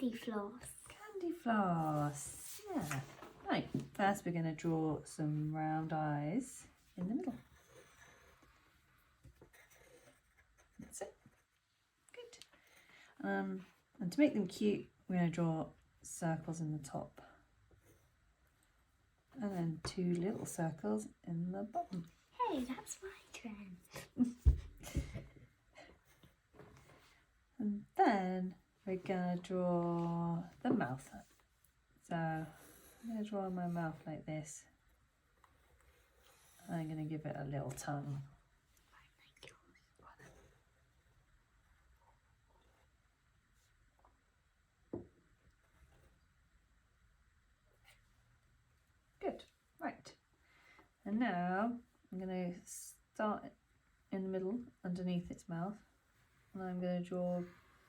Candy Floss. Candy Floss. Yeah. Right, first we're going to draw some round eyes in the middle. That's it. Good. And to make them cute, we're going to draw circles in the top. And then 2 little circles in the bottom. Hey, that's my turn. And then we're going to draw the mouth. So I'm going to draw my mouth like this. And I'm going to give it a little tongue. Good, right. And now I'm going to start in the middle underneath its mouth. And I'm going to draw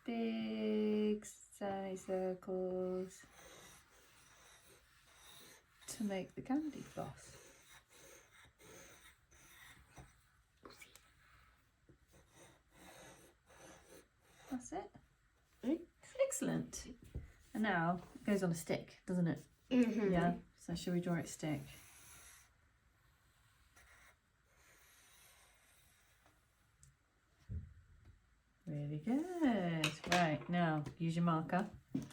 big semicircles to make the candy floss. That's it. Excellent. And now it goes on a stick, doesn't it? Mm-hmm. Yeah. So shall we draw its stick? Really good. Right, now use your marker.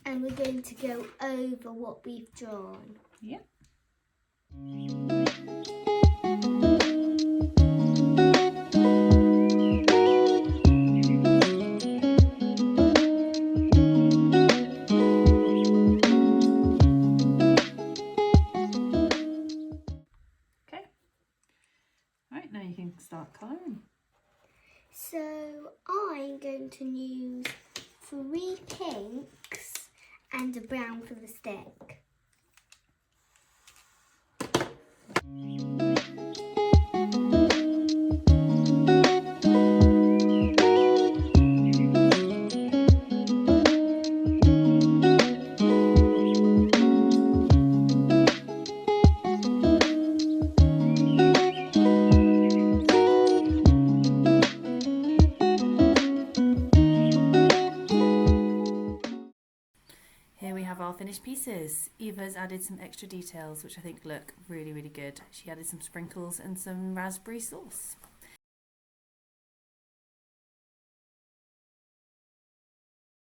And we're going to go over what we've drawn. Yep. Okay. Right, now you can start colouring. So I'm going to use 3 pinks and a brown for the stick. Here we have our finished pieces. Eva's added some extra details which I think look really, really good. She added some sprinkles and some raspberry sauce.